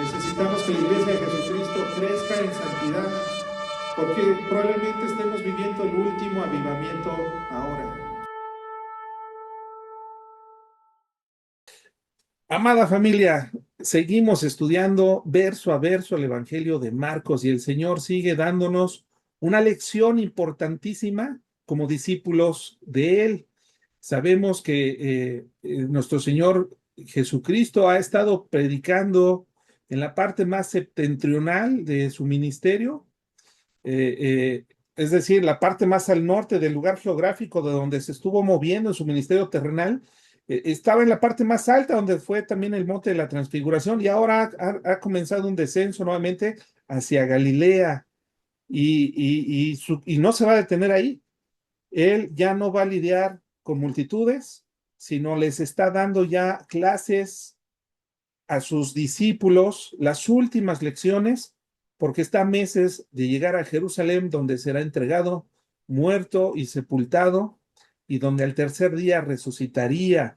Necesitamos que la Iglesia de Jesucristo crezca en santidad, porque probablemente estemos viviendo el último avivamiento ahora. Amada familia, seguimos estudiando verso a verso el Evangelio de Marcos y el Señor sigue dándonos una lección importantísima como discípulos de Él. Sabemos que nuestro Señor Jesucristo ha estado predicando en la parte más septentrional de su ministerio, es decir, la parte más al norte del lugar geográfico de donde se estuvo moviendo en su ministerio terrenal. Estaba en la parte más alta donde fue también el monte de la transfiguración y ahora ha comenzado un descenso nuevamente hacia Galilea y no se va a detener ahí. Él ya no va a lidiar con multitudes, sino les está dando ya clases a sus discípulos, las últimas lecciones, porque está a meses de llegar a Jerusalén, donde será entregado, muerto y sepultado, y donde al tercer día resucitaría.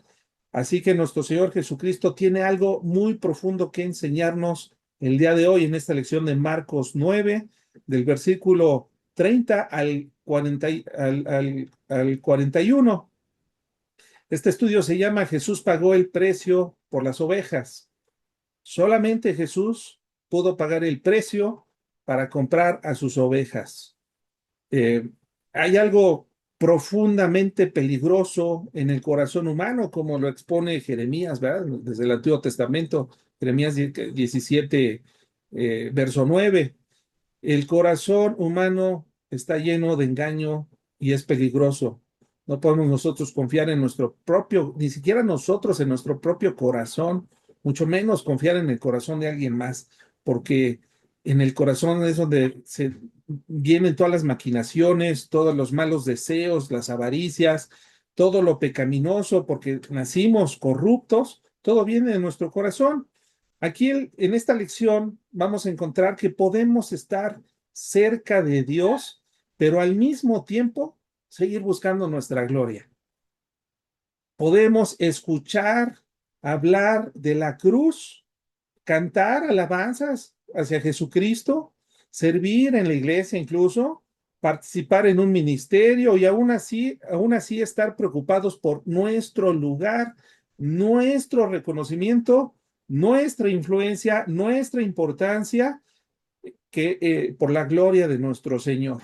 Así que nuestro Señor Jesucristo tiene algo muy profundo que enseñarnos el día de hoy en esta lección de Marcos 9, del versículo 30 al 40, al 41. Este estudio se llama Jesús pagó el precio por las ovejas. Solamente Jesús pudo pagar el precio para comprar a sus ovejas. Eh, Hay algo profundamente peligroso en el corazón humano, como lo expone Jeremías, ¿verdad? Desde el Antiguo Testamento, Jeremías 17, verso 9. El corazón humano está lleno de engaño y es peligroso. No podemos nosotros confiar en nuestro propio, ni siquiera nosotros en nuestro propio corazón, mucho menos confiar en el corazón de alguien más, porque en el corazón es donde se vienen todas las maquinaciones, todos los malos deseos, las avaricias, todo lo pecaminoso, porque nacimos corruptos, todo viene de nuestro corazón. Aquí en esta lección vamos a encontrar que podemos estar cerca de Dios, pero al mismo tiempo seguir buscando nuestra gloria. Podemos escuchar, hablar de la cruz, cantar alabanzas hacia Jesucristo, servir en la iglesia incluso, participar en un ministerio y aún así estar preocupados por nuestro lugar, nuestro reconocimiento, nuestra influencia, nuestra importancia, por la gloria de nuestro Señor.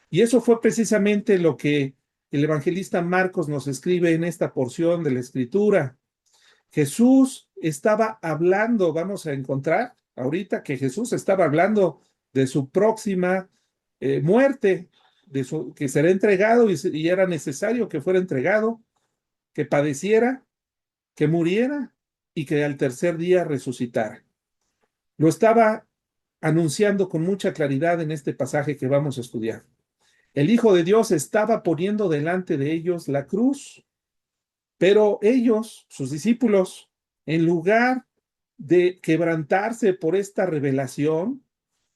Y eso fue precisamente lo que el evangelista Marcos nos escribe en esta porción de la Escritura. Jesús estaba hablando, vamos a encontrar ahorita que Jesús estaba hablando de su próxima muerte, que será entregado y era necesario que fuera entregado, que padeciera, que muriera y que al tercer día resucitara. Lo estaba anunciando con mucha claridad en este pasaje que vamos a estudiar. El Hijo de Dios estaba poniendo delante de ellos la cruz, pero ellos, sus discípulos, en lugar de quebrantarse por esta revelación,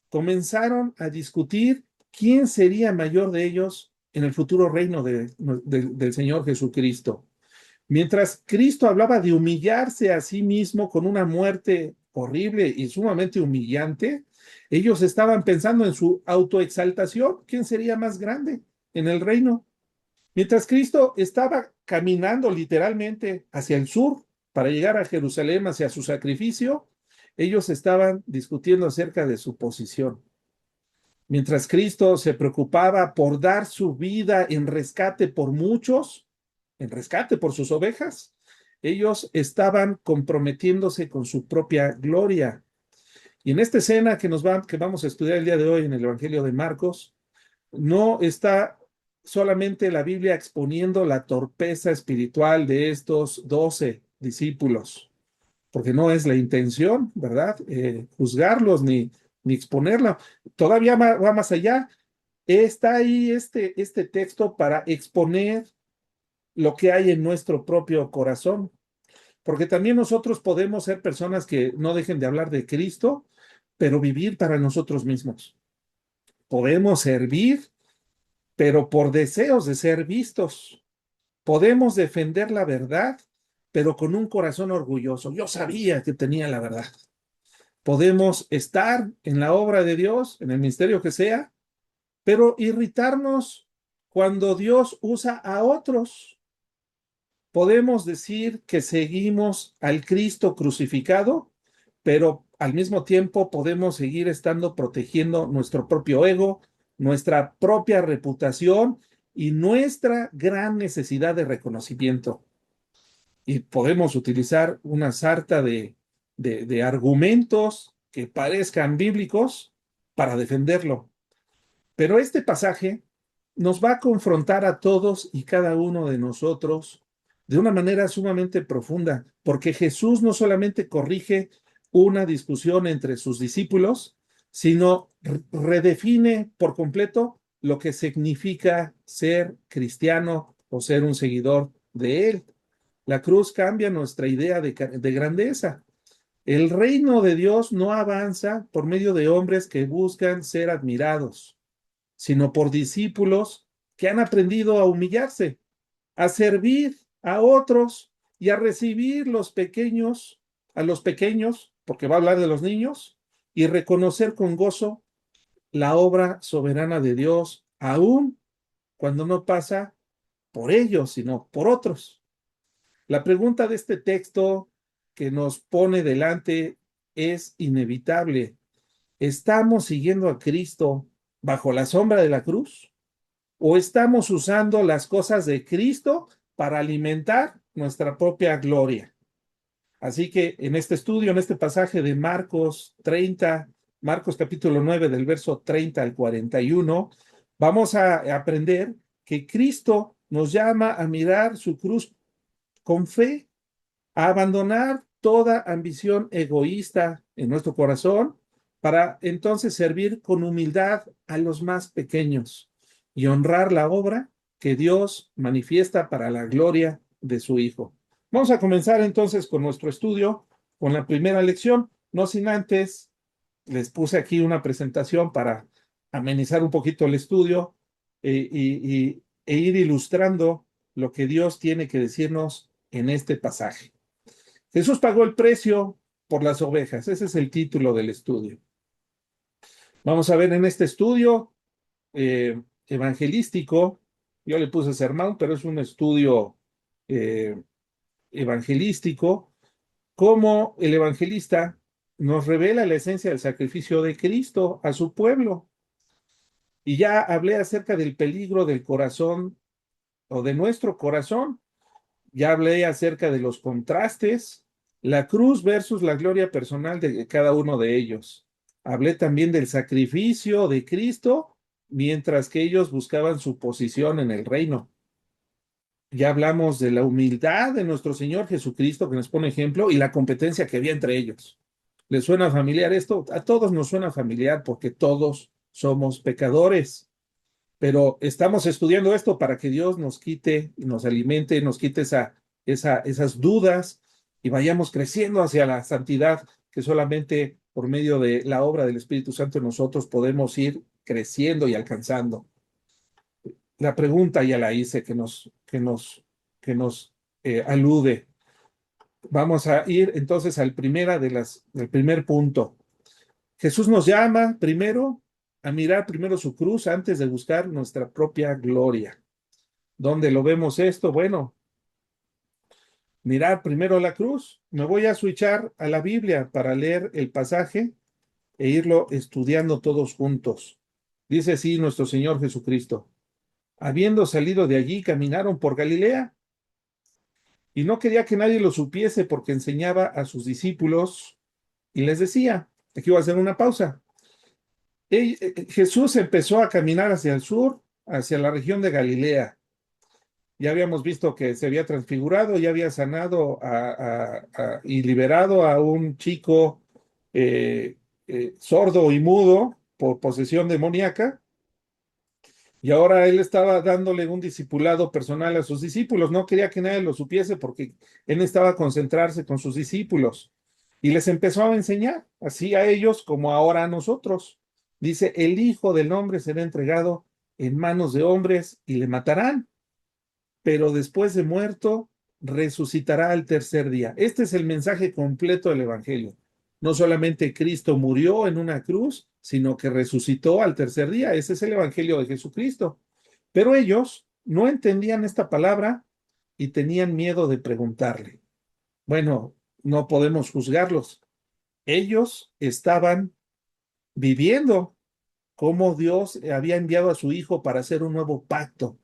comenzaron a discutir quién sería mayor de ellos en el futuro reino del Señor Jesucristo. Mientras Cristo hablaba de humillarse a sí mismo con una muerte horrible y sumamente humillante, ellos estaban pensando en su autoexaltación, ¿quién sería más grande en el reino? Mientras Cristo estaba caminando literalmente hacia el sur para llegar a Jerusalén, hacia su sacrificio, ellos estaban discutiendo acerca de su posición. Mientras Cristo se preocupaba por dar su vida en rescate por muchos, en rescate por sus ovejas, ellos estaban comprometiéndose con su propia gloria. Y en esta escena que vamos a estudiar el día de hoy en el Evangelio de Marcos, no está solamente la Biblia exponiendo la torpeza espiritual de estos 12 discípulos, porque no es la intención, ¿verdad? Juzgarlos ni exponerla. Todavía va más allá. Está ahí este texto para exponer lo que hay en nuestro propio corazón, porque también nosotros podemos ser personas que no dejen de hablar de Cristo, pero vivir para nosotros mismos. Podemos servir, pero por deseos de ser vistos. Podemos defender la verdad, pero con un corazón orgulloso. Yo sabía que tenía la verdad. Podemos estar en la obra de Dios, en el ministerio que sea, pero irritarnos cuando Dios usa a otros. Podemos decir que seguimos al Cristo crucificado, pero al mismo tiempo podemos seguir estando protegiendo nuestro propio ego, nuestra propia reputación y nuestra gran necesidad de reconocimiento. Y podemos utilizar una sarta de argumentos que parezcan bíblicos para defenderlo. Pero este pasaje nos va a confrontar a todos y cada uno de nosotros de una manera sumamente profunda, porque Jesús no solamente corrige una discusión entre sus discípulos, sino redefine por completo lo que significa ser cristiano o ser un seguidor de Él. La cruz cambia nuestra idea de grandeza. El reino de Dios no avanza por medio de hombres que buscan ser admirados, sino por discípulos que han aprendido a humillarse, a servir a otros y a recibir a los pequeños, porque va a hablar de los niños, y reconocer con gozo la obra soberana de Dios, aun cuando no pasa por ellos, sino por otros. La pregunta de este texto que nos pone delante es inevitable. ¿Estamos siguiendo a Cristo bajo la sombra de la cruz? ¿O estamos usando las cosas de Cristo para alimentar nuestra propia gloria? Así que en este estudio, en este pasaje de Marcos 30, Marcos capítulo 9, del verso 30 al 41, vamos a aprender que Cristo nos llama a mirar su cruz con fe, a abandonar toda ambición egoísta en nuestro corazón para entonces servir con humildad a los más pequeños y honrar la obra que Dios manifiesta para la gloria de su Hijo. Vamos a comenzar entonces con nuestro estudio, con la primera lección, no sin antes les puse aquí una presentación para amenizar un poquito el estudio e ir ilustrando lo que Dios tiene que decirnos en este pasaje. Jesús pagó el precio por las ovejas. Ese es el título del estudio. Vamos a ver en este estudio evangelístico, yo le puse sermón, pero es un estudio eh, evangelístico, cómo el evangelista nos revela la esencia del sacrificio de Cristo a su pueblo. Y ya hablé acerca del peligro del corazón o de nuestro corazón. Ya hablé acerca de los contrastes, la cruz versus la gloria personal de cada uno de ellos. Hablé también del sacrificio de Cristo, mientras que ellos buscaban su posición en el reino. Ya hablamos de la humildad de nuestro Señor Jesucristo, que nos pone ejemplo, y la competencia que había entre ellos. ¿Les suena familiar esto? A todos nos suena familiar porque todos somos pecadores. Pero estamos estudiando esto para que Dios nos quite, nos alimente, nos quite esas dudas y vayamos creciendo hacia la santidad que solamente por medio de la obra del Espíritu Santo en nosotros podemos ir creciendo y alcanzando. La pregunta ya la hice que nos alude. Vamos a ir entonces al primer punto. Jesús nos llama primero a mirar primero su cruz antes de buscar nuestra propia gloria. ¿Dónde lo vemos esto? Bueno, mirar primero la cruz. Me voy a switchar a la Biblia para leer el pasaje e irlo estudiando todos juntos. Dice así nuestro Señor Jesucristo. Habiendo salido de allí, caminaron por Galilea y no quería que nadie lo supiese porque enseñaba a sus discípulos y les decía, aquí voy a hacer una pausa. Jesús empezó a caminar hacia el sur, hacia la región de Galilea. Ya habíamos visto que se había transfigurado, ya había sanado y liberado a un chico sordo y mudo por posesión demoníaca. Y ahora él estaba dándole un discipulado personal a sus discípulos. No quería que nadie lo supiese porque él necesitaba concentrarse con sus discípulos. Y les empezó a enseñar, así a ellos como ahora a nosotros. Dice, el Hijo del Hombre será entregado en manos de hombres y le matarán, pero después de muerto resucitará al tercer día. Este es el mensaje completo del Evangelio. No solamente Cristo murió en una cruz, sino que resucitó al tercer día. Ese es el Evangelio de Jesucristo. Pero ellos no entendían esta palabra y tenían miedo de preguntarle. Bueno, no podemos juzgarlos. Ellos estaban viviendo cómo Dios había enviado a su Hijo para hacer un nuevo pacto.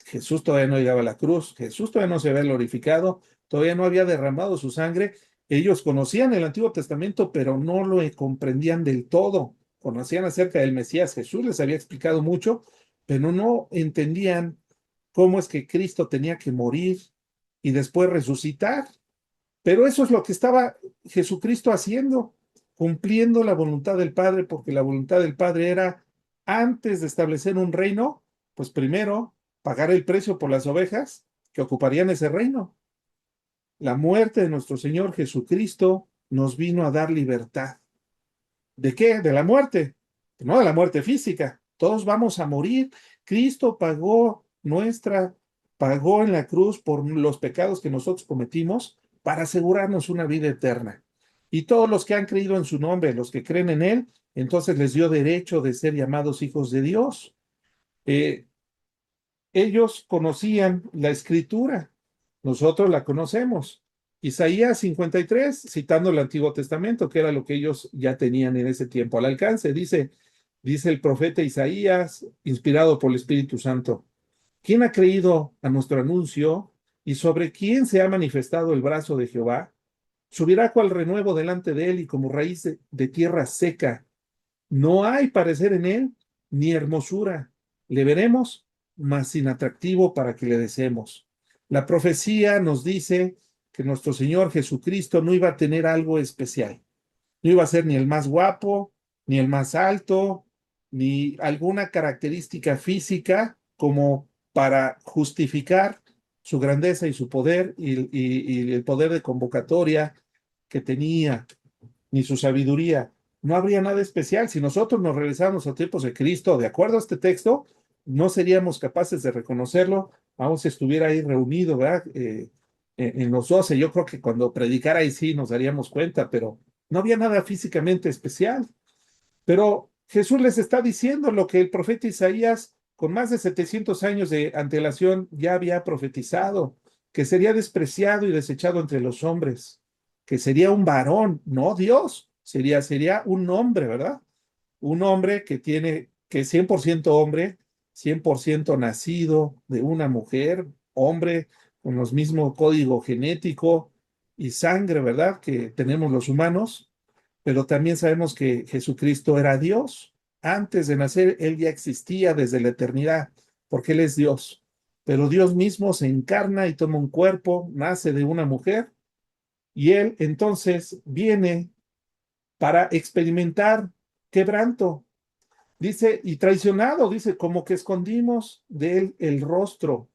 Jesús todavía no llegaba a la cruz, Jesús todavía no se había glorificado, todavía no había derramado su sangre. Ellos conocían el Antiguo Testamento, pero no lo comprendían del todo. Conocían acerca del Mesías, Jesús les había explicado mucho, pero no entendían cómo es que Cristo tenía que morir y después resucitar. Pero eso es lo que estaba Jesucristo haciendo, cumpliendo la voluntad del Padre, porque la voluntad del Padre era, antes de establecer un reino, pues primero pagar el precio por las ovejas que ocuparían ese reino. La muerte de nuestro Señor Jesucristo nos vino a dar libertad. ¿De qué? De la muerte, no de la muerte física. Todos vamos a morir. Cristo pagó en la cruz por los pecados que nosotros cometimos para asegurarnos una vida eterna. Y todos los que han creído en su nombre, los que creen en él, entonces les dio derecho de ser llamados hijos de Dios. Eh, Ellos conocían la escritura, nosotros la conocemos. Isaías 53, citando el Antiguo Testamento, que era lo que ellos ya tenían en ese tiempo al alcance, dice el profeta Isaías, inspirado por el Espíritu Santo: ¿quién ha creído a nuestro anuncio y sobre quién se ha manifestado el brazo de Jehová? Subirá cual renuevo delante de él y como raíz de tierra seca. No hay parecer en él ni hermosura. Le veremos, mas sin atractivo para que le deseemos. La profecía nos dice que nuestro Señor Jesucristo no iba a tener algo especial. No iba a ser ni el más guapo, ni el más alto, ni alguna característica física como para justificar su grandeza y su poder y el poder de convocatoria que tenía, ni su sabiduría. No habría nada especial. Si nosotros nos regresamos a tiempos de Cristo, de acuerdo a este texto, no seríamos capaces de reconocerlo, aun si estuviera ahí reunido, ¿verdad? En los 12, yo creo que cuando predicara ahí sí nos daríamos cuenta, pero no había nada físicamente especial. Pero Jesús les está diciendo lo que el profeta Isaías, con más de 700 años de antelación, ya había profetizado: que sería despreciado y desechado entre los hombres, que sería un varón, no Dios, sería un hombre, ¿verdad? Un hombre que es 100% hombre, 100% nacido de una mujer, hombre con los mismos código genético y sangre, ¿verdad? Que tenemos los humanos, pero también sabemos que Jesucristo era Dios. Antes de nacer, Él ya existía desde la eternidad, porque Él es Dios. Pero Dios mismo se encarna y toma un cuerpo, nace de una mujer, y Él entonces viene para experimentar quebranto. Dice, y traicionado, dice, como que escondimos de Él el rostro,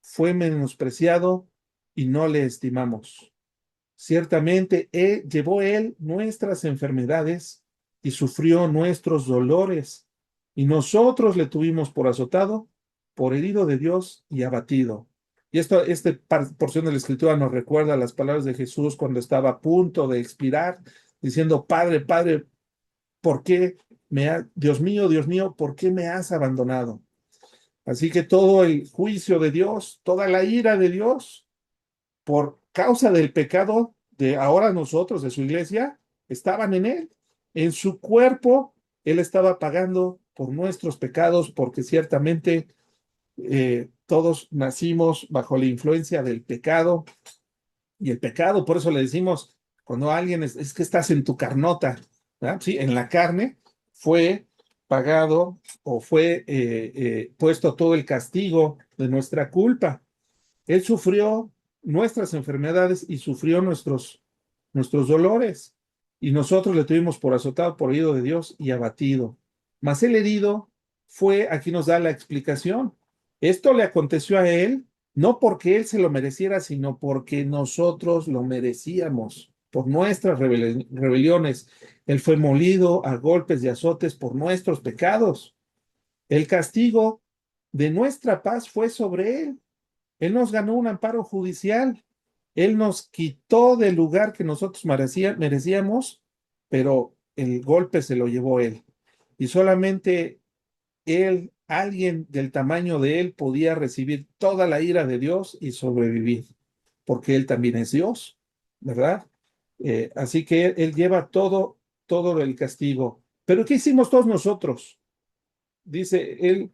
fue menospreciado y no le estimamos. Ciertamente llevó él nuestras enfermedades y sufrió nuestros dolores, y nosotros le tuvimos por azotado, por herido de Dios y abatido. Y esta porción de la escritura nos recuerda las palabras de Jesús cuando estaba a punto de expirar, diciendo: Padre, Padre, ¿por qué Dios mío, ¿por qué me has abandonado? Así que todo el juicio de Dios, toda la ira de Dios por causa del pecado de ahora nosotros, de su iglesia, estaban en él. En su cuerpo, él estaba pagando por nuestros pecados, porque ciertamente todos nacimos bajo la influencia del pecado. Y el pecado, por eso le decimos, cuando alguien es que estás en tu carnota, ¿verdad? Sí, en la carne fue pagado o fue puesto todo el castigo de nuestra culpa. Él sufrió nuestras enfermedades y sufrió nuestros dolores. Y nosotros le tuvimos por azotado, por herido de Dios y abatido. Mas el herido fue, aquí nos da la explicación. Esto le aconteció a él, no porque él se lo mereciera, sino porque nosotros lo merecíamos, por nuestras rebeliones. Él fue molido a golpes y azotes por nuestros pecados. El castigo de nuestra paz fue sobre él. Él nos ganó un amparo judicial Él nos quitó del lugar que nosotros merecíamos, pero el golpe se lo llevó Él. Y solamente Él, alguien del tamaño de Él, podía recibir toda la ira de Dios y sobrevivir, porque Él también es Dios, ¿verdad? Así que él lleva todo el castigo. Pero ¿qué hicimos todos nosotros? Dice Él,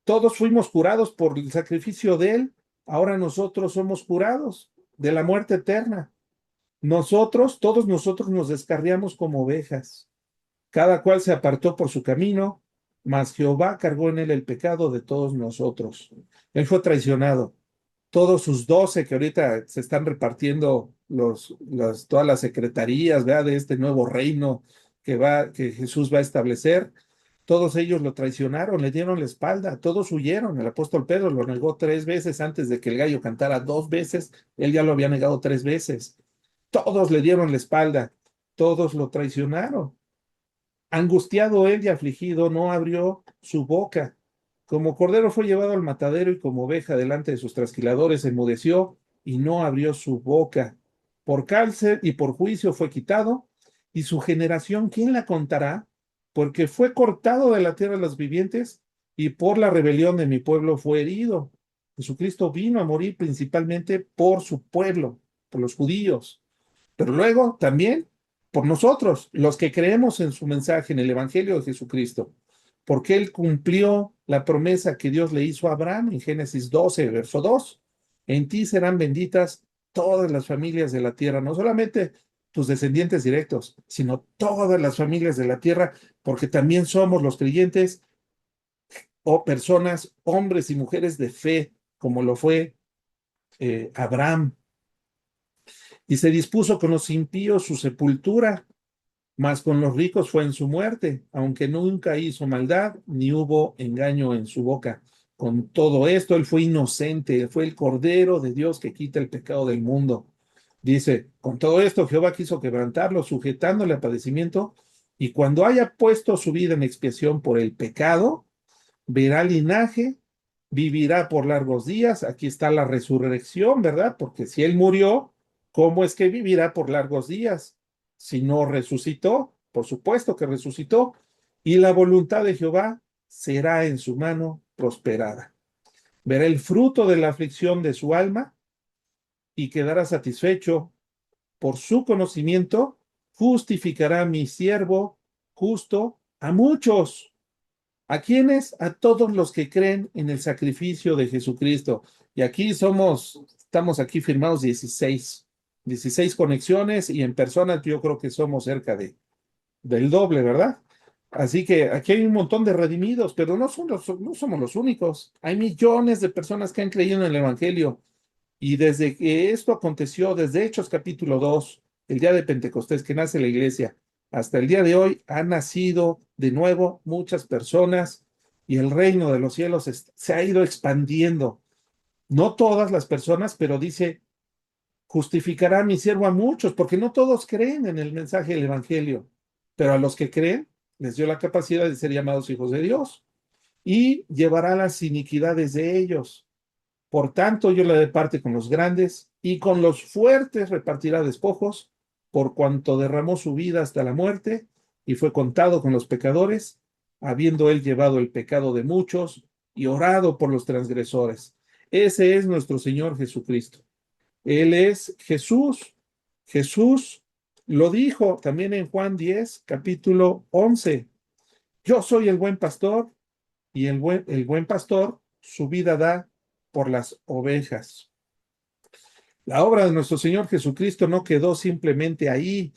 todos fuimos curados por el sacrificio de Él, ahora nosotros somos curados de la muerte eterna. Todos nosotros nos descarriamos como ovejas. Cada cual se apartó por su camino, mas Jehová cargó en él el pecado de todos nosotros. Él fue traicionado. Todos sus 12 que ahorita se están repartiendo todas las secretarías, ¿verdad? De este nuevo reino que Jesús va a establecer. Todos ellos lo traicionaron, le dieron la espalda, todos huyeron. El apóstol Pedro lo negó 3 veces antes de que el gallo cantara 2 veces. Él ya lo había negado 3 veces. Todos le dieron la espalda, todos lo traicionaron. Angustiado él y afligido, no abrió su boca. Como cordero fue llevado al matadero y como oveja delante de sus trasquiladores enmudeció y no abrió su boca. Por cárcel y por juicio fue quitado, y su generación, ¿quién la contará? Porque fue cortado de la tierra de los vivientes y por la rebelión de mi pueblo fue herido. Jesucristo vino a morir principalmente por su pueblo, por los judíos, pero luego también por nosotros, los que creemos en su mensaje, en el Evangelio de Jesucristo, porque Él cumplió la promesa que Dios le hizo a Abraham en Génesis 12, verso 2. En ti serán benditas todas las familias de la tierra, no solamente tus descendientes directos, sino todas las familias de la tierra, porque también somos los creyentes o personas, hombres y mujeres de fe, como lo fue Abraham. Y se dispuso con los impíos su sepultura, mas con los ricos fue en su muerte, aunque nunca hizo maldad, ni hubo engaño en su boca. Con todo esto, él fue inocente, él fue el Cordero de Dios que quita el pecado del mundo. Dice, con todo esto Jehová quiso quebrantarlo, sujetándole a padecimiento, y cuando haya puesto su vida en expiación por el pecado, verá linaje, vivirá por largos días. Aquí está la resurrección, ¿verdad? Porque si él murió, ¿cómo es que vivirá por largos días? Si no resucitó, por supuesto que resucitó, y la voluntad de Jehová será en su mano prosperada. Verá el fruto de la aflicción de su alma y quedará satisfecho. Por su conocimiento justificará mi siervo justo a muchos. ¿A quiénes? A todos los que creen en el sacrificio de Jesucristo. Y aquí estamos aquí firmados 16 conexiones y en personas yo creo que somos cerca del doble, ¿verdad? Así que aquí hay un montón de redimidos, pero no somos los únicos. Hay millones de personas que han creído en el Evangelio. Y desde que esto aconteció, desde Hechos capítulo 2, el día de Pentecostés que nace la iglesia, hasta el día de hoy, han nacido de nuevo muchas personas y el reino de los cielos se ha ido expandiendo. No todas las personas, pero dice, justificará mi siervo a muchos, porque no todos creen en el mensaje del Evangelio, pero a los que creen les dio la capacidad de ser llamados hijos de Dios y llevará las iniquidades de ellos. Por tanto, yo le de parte con los grandes y con los fuertes repartirá despojos, por cuanto derramó su vida hasta la muerte y fue contado con los pecadores, habiendo él llevado el pecado de muchos y orado por los transgresores. Ese es nuestro Señor Jesucristo. Él es Jesús. Jesús lo dijo también en Juan 10, capítulo 11. Yo soy el buen pastor y el buen pastor su vida da por las ovejas. La obra de nuestro Señor Jesucristo no quedó simplemente ahí.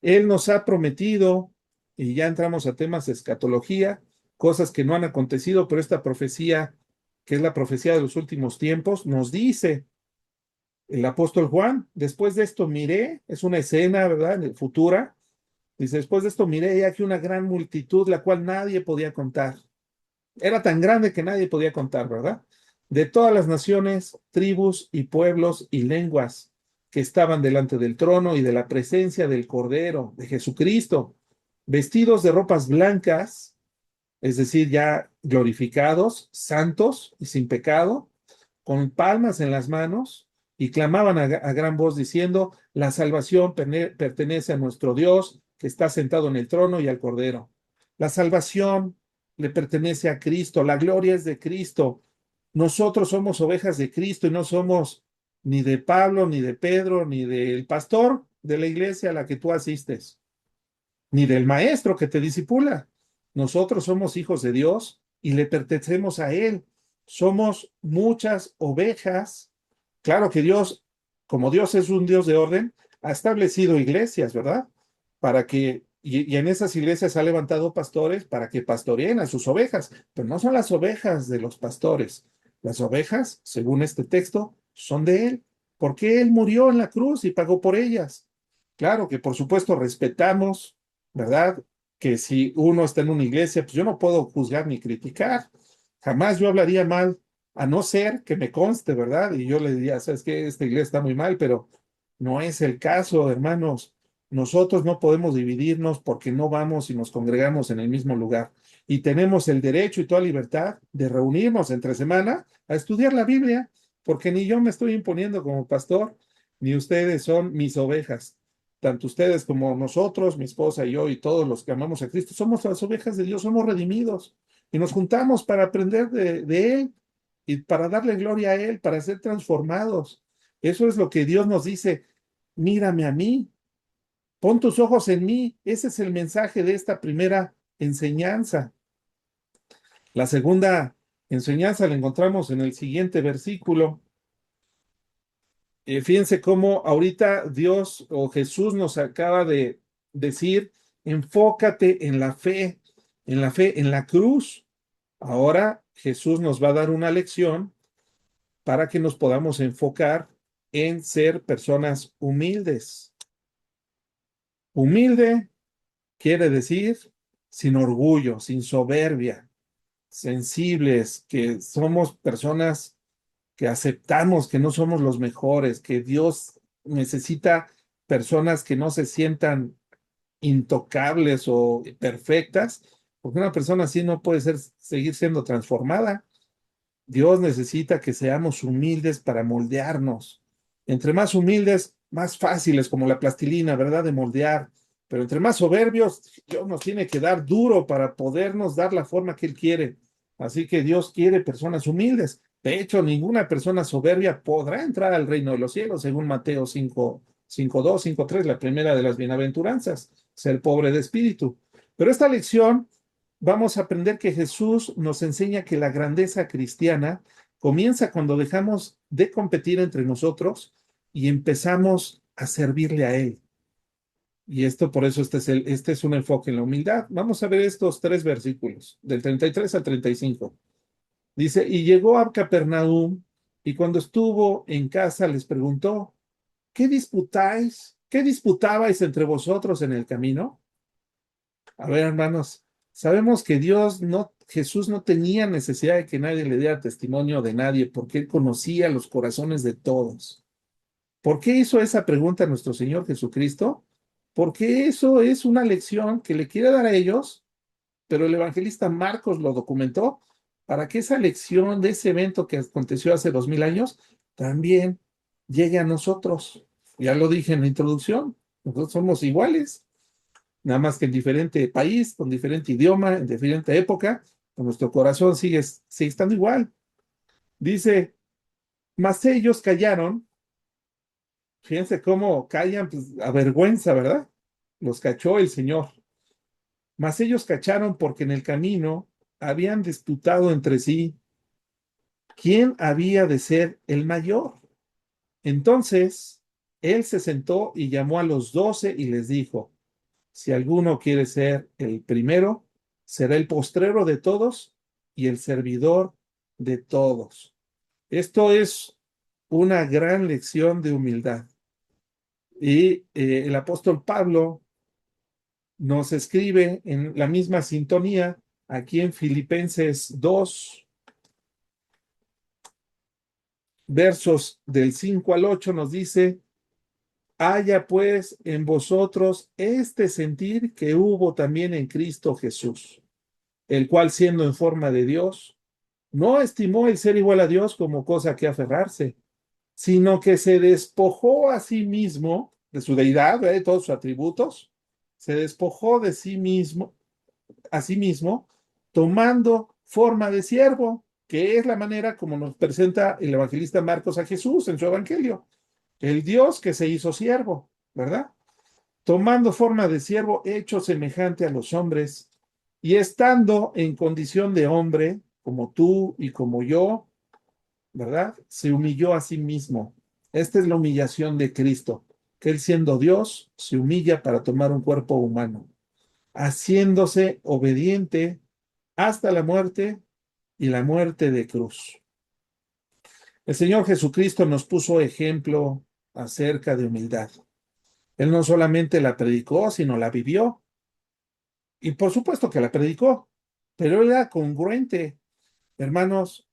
Él nos ha prometido, y ya entramos a temas de escatología, cosas que no han acontecido, pero esta profecía, que es la profecía de los últimos tiempos, nos dice el apóstol Juan, después de esto miré, es una escena, ¿verdad?, futura, dice, después de esto miré y aquí una gran multitud, la cual nadie podía contar. Era tan grande que nadie podía contar, ¿verdad? De todas las naciones, tribus y pueblos y lenguas que estaban delante del trono y de la presencia del Cordero, de Jesucristo, vestidos de ropas blancas, es decir, ya glorificados, santos y sin pecado, con palmas en las manos, y clamaban a gran voz diciendo, la salvación pertenece a nuestro Dios que está sentado en el trono y al Cordero. La salvación le pertenece a Cristo, la gloria es de Cristo. Nosotros somos ovejas de Cristo y no somos ni de Pablo, ni de Pedro, ni del pastor de la iglesia a la que tú asistes, ni del maestro que te disipula. Nosotros somos hijos de Dios y le pertenecemos a Él. Somos muchas ovejas. Claro que Dios, como Dios es un Dios de orden, ha establecido iglesias, ¿verdad? Para que, y en esas iglesias ha levantado pastores para que pastoreen a sus ovejas, pero no son las ovejas de los pastores. Las ovejas, según este texto, son de Él, porque Él murió en la cruz y pagó por ellas. Claro que por supuesto respetamos, ¿verdad? Que si uno está en una iglesia, pues yo no puedo juzgar ni criticar. Jamás yo hablaría mal, a no ser que me conste, ¿verdad? Y yo le diría, sabes que esta iglesia está muy mal, pero no es el caso, hermanos. Nosotros no podemos dividirnos porque no vamos y nos congregamos en el mismo lugar. Y tenemos el derecho y toda libertad de reunirnos entre semana a estudiar la Biblia, porque ni yo me estoy imponiendo como pastor, ni ustedes son mis ovejas. Tanto ustedes como nosotros, mi esposa y yo y todos los que amamos a Cristo, somos las ovejas de Dios, somos redimidos y nos juntamos para aprender de Él y para darle gloria a Él, para ser transformados. Eso es lo que Dios nos dice, mírame a mí, pon tus ojos en mí. Ese es el mensaje de esta primera enseñanza. La segunda enseñanza la encontramos en el siguiente versículo. Fíjense cómo ahorita Dios o Jesús nos acaba de decir, enfócate en la fe, en la cruz. Ahora Jesús nos va a dar una lección para que nos podamos enfocar en ser personas humildes. Humilde quiere decir sin orgullo, sin soberbia, sensibles, que somos personas que aceptamos que no somos los mejores, que Dios necesita personas que no se sientan intocables o perfectas, porque una persona así no puede seguir siendo transformada. Dios necesita que seamos humildes para moldearnos. Entre más humildes, más fáciles, como la plastilina, ¿verdad? De moldear. Pero entre más soberbios, Dios nos tiene que dar duro para podernos dar la forma que Él quiere. Así que Dios quiere personas humildes. De hecho, ninguna persona soberbia podrá entrar al reino de los cielos, según Mateo 5:2, 5:3, la primera de las bienaventuranzas, ser pobre de espíritu. Pero esta lección vamos a aprender que Jesús nos enseña que la grandeza cristiana comienza cuando dejamos de competir entre nosotros y empezamos a servirle a Él. Y esto, por eso, este es un enfoque en la humildad. Vamos a ver estos tres versículos, del 33 al 35. Dice, y llegó a Capernaum, y cuando estuvo en casa les preguntó, ¿qué disputáis? ¿Qué disputabais entre vosotros en el camino? A ver, hermanos, sabemos que Jesús no tenía necesidad de que nadie le diera testimonio de nadie, porque Él conocía los corazones de todos. ¿Por qué hizo esa pregunta a nuestro Señor Jesucristo? Porque eso es una lección que le quiere dar a ellos, pero el evangelista Marcos lo documentó para que esa lección de ese evento que aconteció hace 2000 años también llegue a nosotros. Ya lo dije en la introducción, nosotros somos iguales, nada más que en diferente país, con diferente idioma, en diferente época, pero nuestro corazón sigue estando igual. Dice, mas ellos callaron. Fíjense cómo callan, pues, a vergüenza, ¿verdad? Los cachó el Señor. Mas ellos cacharon porque en el camino habían disputado entre sí quién había de ser el mayor. Entonces, él se sentó y llamó a los 12 y les dijo, si alguno quiere ser el primero, será el postrero de todos y el servidor de todos. Esto es una gran lección de humildad. Y el apóstol Pablo nos escribe en la misma sintonía aquí en Filipenses 2, versos del 5 al 8, nos dice, haya pues en vosotros este sentir que hubo también en Cristo Jesús, el cual siendo en forma de Dios, no estimó el ser igual a Dios como cosa que aferrarse, sino que se despojó a sí mismo de su deidad, de todos sus atributos, se despojó de sí mismo, a sí mismo, tomando forma de siervo, que es la manera como nos presenta el evangelista Marcos a Jesús en su evangelio, el Dios que se hizo siervo, ¿verdad? Tomando forma de siervo, hecho semejante a los hombres, y estando en condición de hombre, como tú y como yo, ¿verdad? Se humilló a sí mismo. Esta es la humillación de Cristo, que él siendo Dios, se humilla para tomar un cuerpo humano, haciéndose obediente hasta la muerte y la muerte de cruz. El Señor Jesucristo nos puso ejemplo acerca de humildad. Él no solamente la predicó, sino la vivió. Y por supuesto que la predicó, pero era congruente. Hermanos,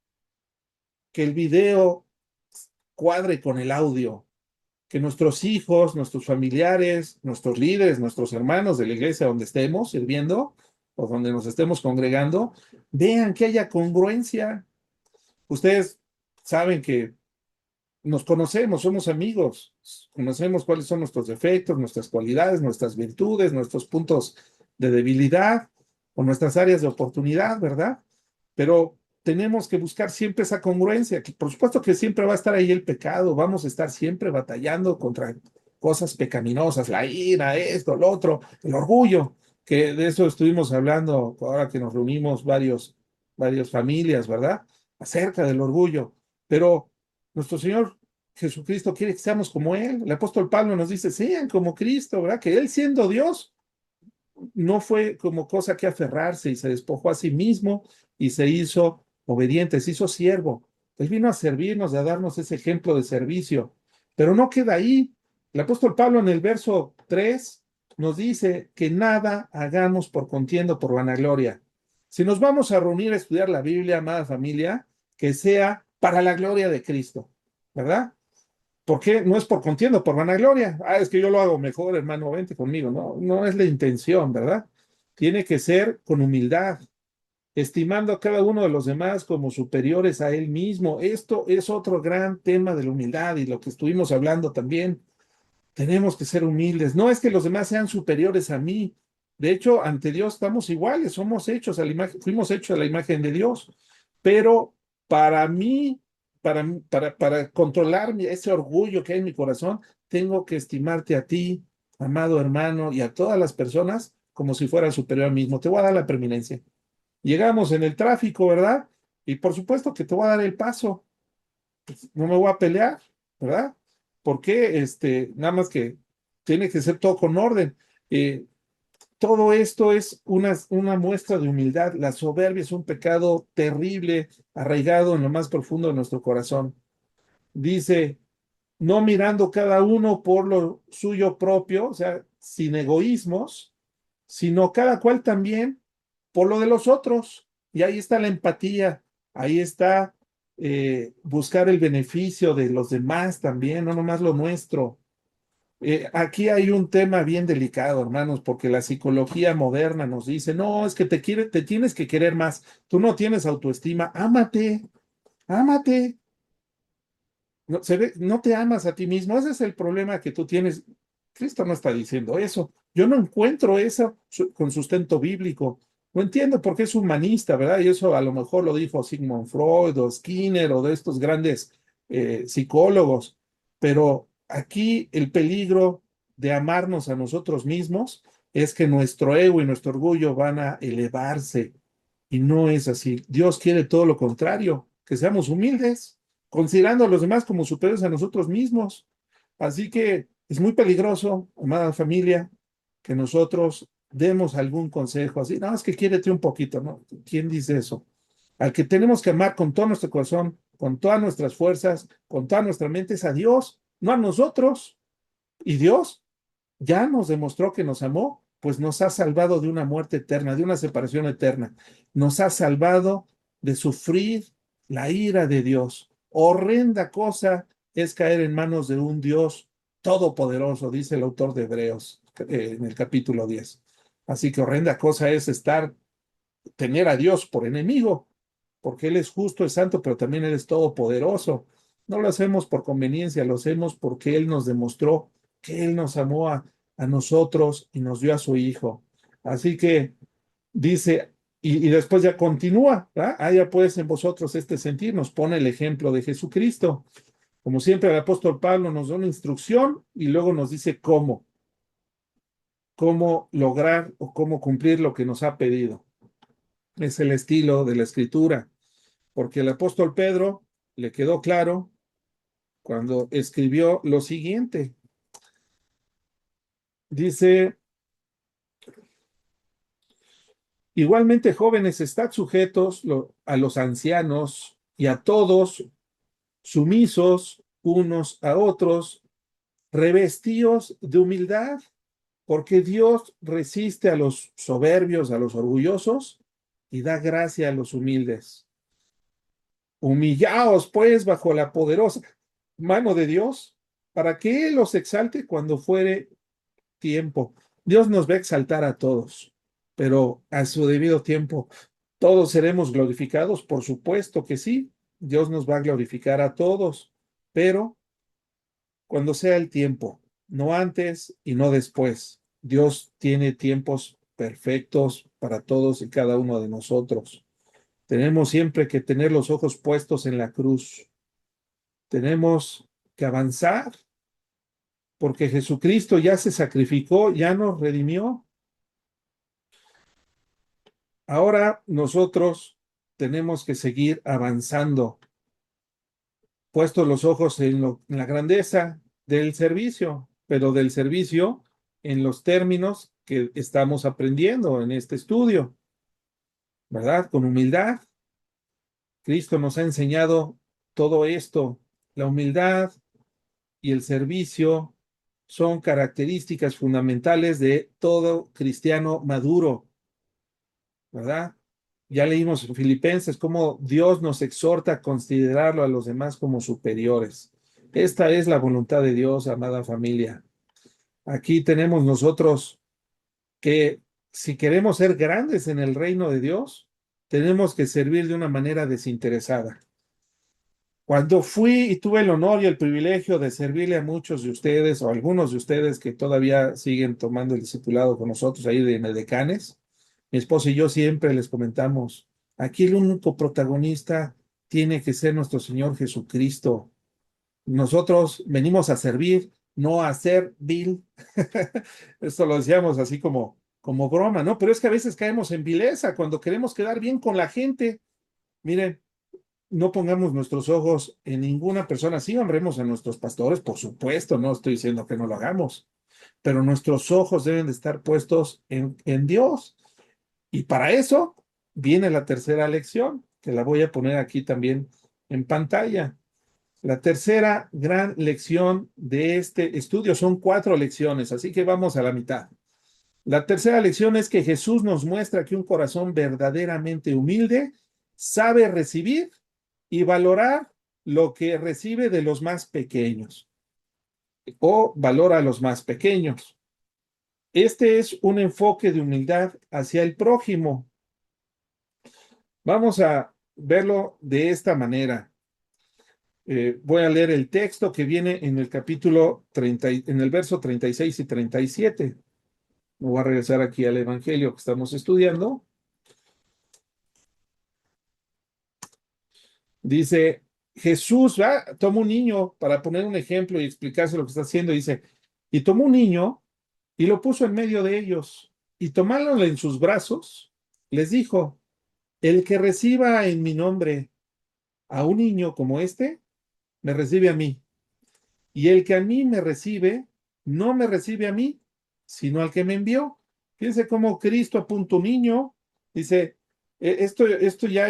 que el video cuadre con el audio, que nuestros hijos, nuestros familiares, nuestros líderes, nuestros hermanos de la iglesia donde estemos sirviendo o donde nos estemos congregando, vean que haya congruencia. Ustedes saben que nos conocemos, somos amigos, conocemos cuáles son nuestros defectos, nuestras cualidades, nuestras virtudes, nuestros puntos de debilidad o nuestras áreas de oportunidad, ¿verdad? Pero tenemos que buscar siempre esa congruencia, que por supuesto que siempre va a estar ahí el pecado, vamos a estar siempre batallando contra cosas pecaminosas, la ira, esto, lo otro, el orgullo, que de eso estuvimos hablando ahora que nos reunimos varias familias, ¿verdad? Acerca del orgullo, pero nuestro Señor Jesucristo quiere que seamos como Él. El apóstol Pablo nos dice, sean como Cristo, ¿verdad? Que Él siendo Dios no fue como cosa que aferrarse y se despojó a sí mismo y se hizo obediente, se hizo siervo. Él vino a servirnos, a darnos ese ejemplo de servicio. Pero no queda ahí. El apóstol Pablo en el verso 3 nos dice que nada hagamos por contienda o por vanagloria. Si nos vamos a reunir a estudiar la Biblia, amada familia, que sea para la gloria de Cristo, ¿verdad? ¿Por qué? No es por contienda, por vanagloria. Ah, es que yo lo hago mejor, hermano, vente conmigo. No, no es la intención, ¿verdad? Tiene que ser con humildad, estimando a cada uno de los demás como superiores a él mismo. Esto es otro gran tema de la humildad y lo que estuvimos hablando también. Tenemos que ser humildes. No es que los demás sean superiores a mí. De hecho, ante Dios estamos iguales, somos hechos a la imagen, fuimos hechos a la imagen de Dios. Pero para mí, para controlar ese orgullo que hay en mi corazón, tengo que estimarte a ti, amado hermano, y a todas las personas como si fueran superior a mí mismo. Te voy a dar la preeminencia. Llegamos en el tráfico, ¿verdad? Y por supuesto que te voy a dar el paso. No me voy a pelear, ¿verdad? Porque nada más que tiene que ser todo con orden. Eh, Todo esto es una muestra de humildad. La soberbia es un pecado terrible, arraigado en lo más profundo de nuestro corazón. Dice, no mirando cada uno por lo suyo propio, o sea, sin egoísmos, sino cada cual también por lo de los otros. Y ahí está la empatía, ahí está buscar el beneficio de los demás también, no nomás lo nuestro. Aquí hay un tema bien delicado, hermanos, porque la psicología moderna nos dice, no, es que te tienes que querer más, tú no tienes autoestima, ámate, ámate. No, no te amas a ti mismo, ese es el problema que tú tienes. Cristo no está diciendo eso. Yo no encuentro eso con sustento bíblico. No entiendo por qué es humanista, ¿verdad? Y eso a lo mejor lo dijo Sigmund Freud o Skinner o de estos grandes psicólogos. Pero aquí el peligro de amarnos a nosotros mismos es que nuestro ego y nuestro orgullo van a elevarse. Y no es así. Dios quiere todo lo contrario, que seamos humildes considerando a los demás como superiores a nosotros mismos. Así que es muy peligroso, amada familia, que nosotros demos algún consejo así. No, es que quiérete un poquito, ¿no? ¿Quién dice eso? Al que tenemos que amar con todo nuestro corazón, con todas nuestras fuerzas, con toda nuestra mente es a Dios, no a nosotros. Y Dios ya nos demostró que nos amó, pues nos ha salvado de una muerte eterna, de una separación eterna. Nos ha salvado de sufrir la ira de Dios. Horrenda cosa es caer en manos de un Dios todopoderoso, dice el autor de Hebreos en el capítulo 10. Así que horrenda cosa es tener a Dios por enemigo, porque Él es justo, es santo, pero también Él es todopoderoso. No lo hacemos por conveniencia, lo hacemos porque Él nos demostró que Él nos amó a nosotros y nos dio a su Hijo. Así que dice, y después ya continúa, ¿verdad? Haya pues en vosotros este sentir, nos pone el ejemplo de Jesucristo. Como siempre, el apóstol Pablo nos da una instrucción y luego nos dice cómo lograr o cómo cumplir lo que nos ha pedido. Es el estilo de la escritura, porque el apóstol Pedro le quedó claro cuando escribió lo siguiente. Dice, igualmente jóvenes, estad sujetos a los ancianos y a todos, sumisos unos a otros, revestidos de humildad, porque Dios resiste a los soberbios, a los orgullosos, y da gracia a los humildes. Humillaos, pues, bajo la poderosa mano de Dios, para que Él los exalte cuando fuere tiempo. Dios nos va a exaltar a todos, pero a su debido tiempo. ¿Todos seremos glorificados? Por supuesto que sí. Dios nos va a glorificar a todos, pero cuando sea el tiempo, no antes y no después. Dios tiene tiempos perfectos para todos y cada uno de nosotros. Tenemos siempre que tener los ojos puestos en la cruz. Tenemos que avanzar porque Jesucristo ya se sacrificó, ya nos redimió. Ahora nosotros tenemos que seguir avanzando, puestos los ojos en la grandeza del servicio, pero del servicio en los términos que estamos aprendiendo en este estudio, ¿verdad? Con humildad. Cristo nos ha enseñado todo esto. La humildad y el servicio son características fundamentales de todo cristiano maduro, ¿verdad? Ya leímos en Filipenses cómo Dios nos exhorta a considerarlo a los demás como superiores. Esta es la voluntad de Dios, amada familia. Aquí tenemos nosotros que si queremos ser grandes en el reino de Dios, tenemos que servir de una manera desinteresada. Cuando fui y tuve el honor y el privilegio de servirle a muchos de ustedes o a algunos de ustedes que todavía siguen tomando el discipulado con nosotros ahí de Medecanes, mi esposo y yo siempre les comentamos, aquí el único protagonista tiene que ser nuestro Señor Jesucristo. Nosotros venimos a servir, no a ser vil. Esto lo decíamos así como broma, ¿no? Pero es que a veces caemos en vileza cuando queremos quedar bien con la gente. Miren, no pongamos nuestros ojos en ninguna persona. Sí, honremos a nuestros pastores, por supuesto, no estoy diciendo que no lo hagamos, pero nuestros ojos deben de estar puestos en Dios. Y para eso viene la tercera lección, que la voy a poner aquí también en pantalla. La tercera gran lección de este estudio son 4 lecciones, así que vamos a la mitad. La tercera lección es que Jesús nos muestra que un corazón verdaderamente humilde sabe recibir y valorar lo que recibe de los más pequeños o valora a los más pequeños. Este es un enfoque de humildad hacia el prójimo. Vamos a verlo de esta manera. Voy a leer el texto que viene en el capítulo 30, en el verso 36 y 37. Me voy a regresar aquí al Evangelio que estamos estudiando. Dice, Jesús toma un niño para poner un ejemplo y explicarse lo que está haciendo. Dice, y tomó un niño y lo puso en medio de ellos y tomándolo en sus brazos, les dijo, el que reciba en mi nombre a un niño como este, me recibe a mí. Y el que a mí me recibe, no me recibe a mí, sino al que me envió. Fíjense cómo Cristo apunta un niño. Dice, esto ya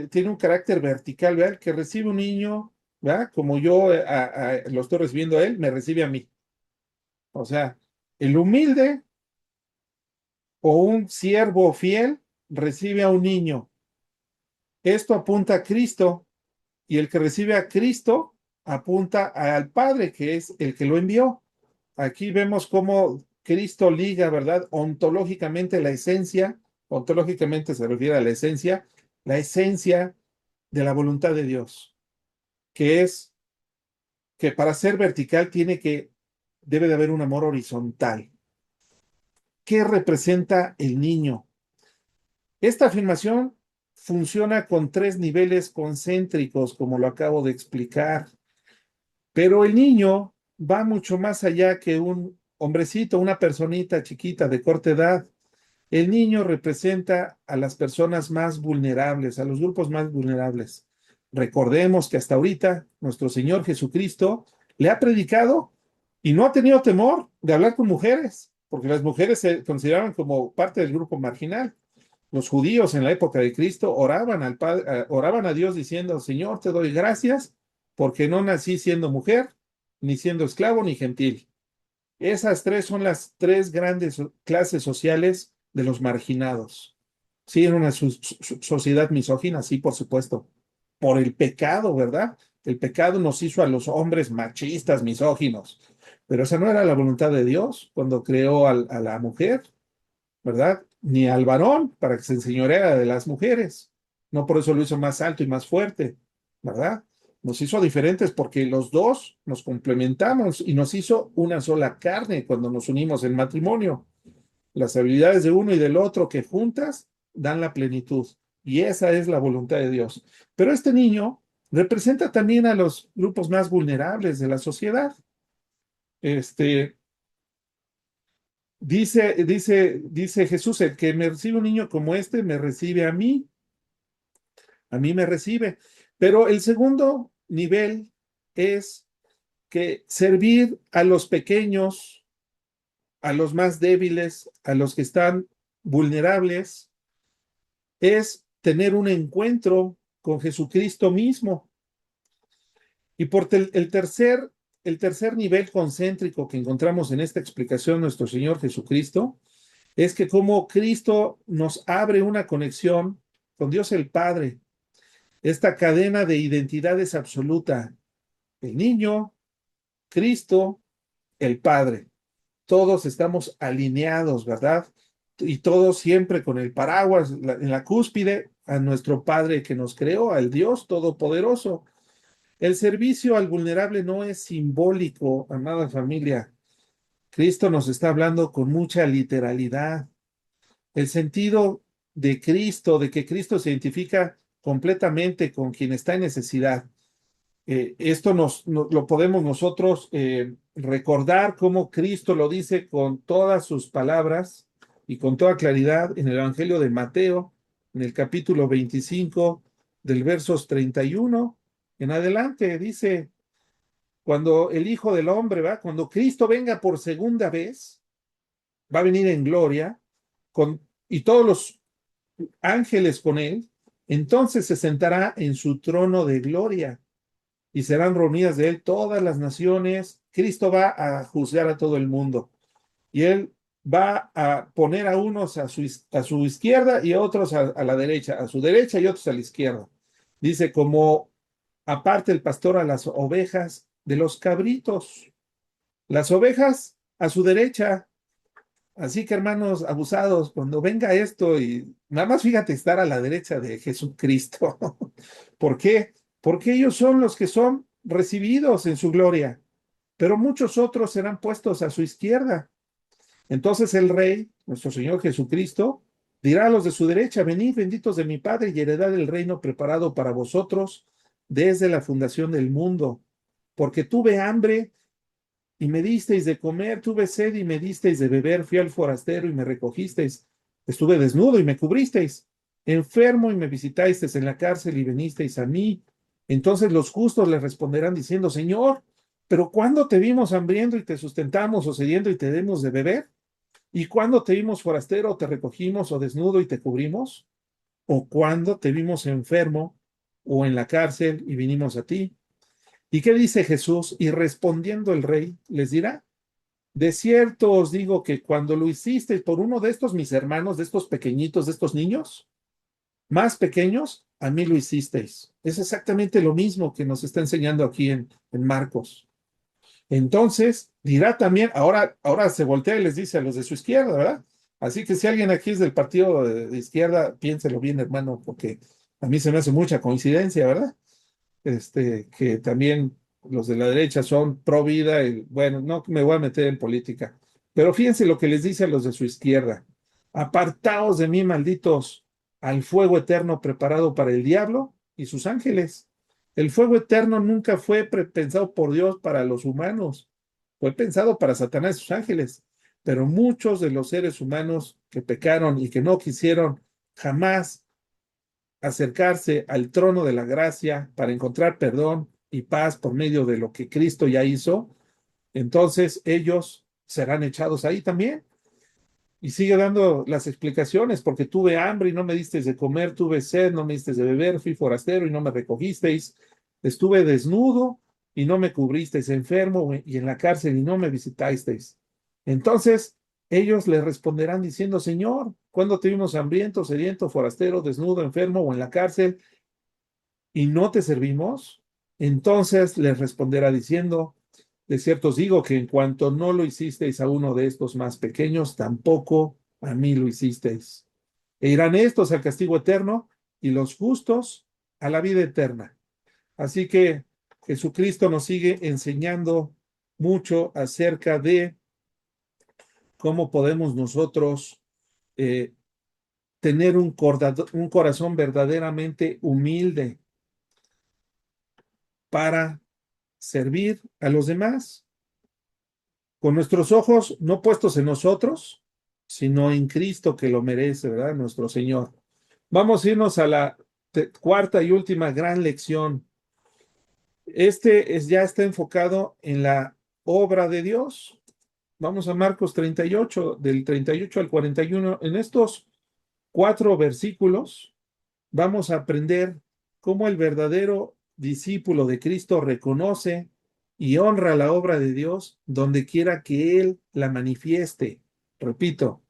tiene un carácter vertical, ¿verdad? El que recibe un niño, ¿verdad? Como yo lo estoy recibiendo a él, me recibe a mí. O sea, el humilde o un siervo fiel recibe a un niño. Esto apunta a Cristo y el que recibe a Cristo apunta al Padre, que es el que lo envió. Aquí vemos cómo Cristo liga, ¿verdad? Ontológicamente la esencia, ontológicamente se refiere a la esencia de la voluntad de Dios, que es que para ser vertical debe de haber un amor horizontal. ¿Qué representa el niño? Esta afirmación funciona con tres niveles concéntricos, como lo acabo de explicar, pero el niño va mucho más allá que un hombrecito, una personita chiquita de corta edad. El niño representa a las personas más vulnerables, a los grupos más vulnerables. Recordemos que hasta ahorita nuestro Señor Jesucristo le ha predicado y no ha tenido temor de hablar con mujeres, porque las mujeres se consideraban como parte del grupo marginal. Los judíos en la época de Cristo oraban a Dios diciendo, Señor, te doy gracias porque no nací siendo mujer, ni siendo esclavo, ni gentil. Esas tres son las tres grandes clases sociales de los marginados. Sí, en una sociedad misógina, sí, por supuesto. Por el pecado, ¿verdad? El pecado nos hizo a los hombres machistas, misóginos. Pero esa no era la voluntad de Dios cuando creó a la mujer, ¿verdad? Ni al varón para que se enseñoreara de las mujeres. No por eso lo hizo más alto y más fuerte, ¿verdad? Nos hizo diferentes porque los dos nos complementamos y nos hizo una sola carne cuando nos unimos en matrimonio. Las habilidades de uno y del otro que juntas dan la plenitud. Y esa es la voluntad de Dios. Pero este niño representa también a los grupos más vulnerables de la sociedad. Este, dice Jesús, el que me recibe un niño como este, me recibe a mí me recibe. Pero el segundo nivel es que servir a los pequeños, a los más débiles, a los que están vulnerables, es tener un encuentro con Jesucristo mismo. Y por el tercer nivel concéntrico que encontramos en esta explicación, nuestro Señor Jesucristo, es que como Cristo nos abre una conexión con Dios el Padre, esta cadena de identidad es absoluta. El niño, Cristo, el Padre. Todos estamos alineados, ¿verdad? Y todos siempre con el paraguas en la cúspide a nuestro Padre que nos creó, al Dios Todopoderoso. El servicio al vulnerable no es simbólico, amada familia. Cristo nos está hablando con mucha literalidad. El sentido de Cristo, de que Cristo se identifica completamente con quien está en necesidad. Esto lo podemos nosotros recordar como Cristo lo dice con todas sus palabras y con toda claridad en el Evangelio de Mateo, en el capítulo 25, del versos 31 en adelante. Dice, cuando el Hijo del Hombre va, cuando Cristo venga por segunda vez, va a venir en gloria y todos los ángeles con él, entonces se sentará en su trono de gloria y serán reunidas de él todas las naciones. Cristo va a juzgar a todo el mundo y él va a poner a unos a su izquierda y a otros a la derecha, a su derecha y otros a la izquierda. Dice, como aparte el pastor a las ovejas de los cabritos, las ovejas a su derecha. Así que hermanos abusados, cuando venga esto y nada más fíjate estar a la derecha de Jesucristo. ¿Por qué? Porque ellos son los que son recibidos en su gloria, pero muchos otros serán puestos a su izquierda. Entonces el Rey, nuestro Señor Jesucristo, dirá a los de su derecha, venid benditos de mi Padre y heredad el reino preparado para vosotros desde la fundación del mundo, porque tuve hambre y me disteis de comer, tuve sed y me disteis de beber, fui al forastero y me recogisteis, estuve desnudo y me cubristeis, enfermo y me visitasteis en la cárcel y venisteis a mí. Entonces los justos le responderán diciendo, Señor, pero ¿cuándo te vimos hambriento y te sustentamos o sediento y te demos de beber? ¿Y cuándo te vimos forastero o te recogimos o desnudo y te cubrimos? ¿O cuándo te vimos enfermo o en la cárcel y vinimos a ti? ¿Y qué dice Jesús? Y respondiendo el rey, les dirá, de cierto os digo que cuando lo hicisteis por uno de estos mis hermanos, de estos pequeñitos, de estos niños, más pequeños, a mí lo hicisteis. Es exactamente lo mismo que nos está enseñando aquí en Marcos. Entonces, dirá también, ahora se voltea y les dice a los de su izquierda, ¿verdad? Así que si alguien aquí es del partido de izquierda, piénselo bien, hermano, porque a mí se me hace mucha coincidencia, ¿verdad? Que también los de la derecha son pro vida, y, bueno, no me voy a meter en política, pero fíjense lo que les dice a los de su izquierda: apartaos de mí, malditos, al fuego eterno preparado para el diablo y sus ángeles. El fuego eterno nunca fue pensado por Dios para los humanos, fue pensado para Satanás y sus ángeles, pero muchos de los seres humanos que pecaron y que no quisieron jamás acercarse al trono de la gracia para encontrar perdón y paz por medio de lo que Cristo ya hizo, entonces ellos serán echados ahí también. Y sigue dando las explicaciones: porque tuve hambre y no me disteis de comer, tuve sed, no me disteis de beber, fui forastero y no me recogisteis, estuve desnudo y no me cubristeis, enfermo y en la cárcel y no me visitasteis. Entonces ellos le responderán diciendo: Señor, ¿cuándo te vimos hambriento, sediento, forastero, desnudo, enfermo o en la cárcel y no te servimos? Entonces les responderá diciendo: de cierto os digo que en cuanto no lo hicisteis a uno de estos más pequeños, tampoco a mí lo hicisteis. E irán estos al castigo eterno y los justos a la vida eterna. Así que Jesucristo nos sigue enseñando mucho acerca de cómo podemos nosotros eh, tener un corazón verdaderamente humilde para servir a los demás, con nuestros ojos no puestos en nosotros, sino en Cristo, que lo merece, ¿verdad? Nuestro Señor. Vamos a irnos a la cuarta y última gran lección. Ya está enfocado en la obra de Dios. Vamos a Marcos 38, del 38 al 41. En estos 4 versículos vamos a aprender cómo el verdadero discípulo de Cristo reconoce y honra la obra de Dios donde quiera que Él la manifieste. Repito,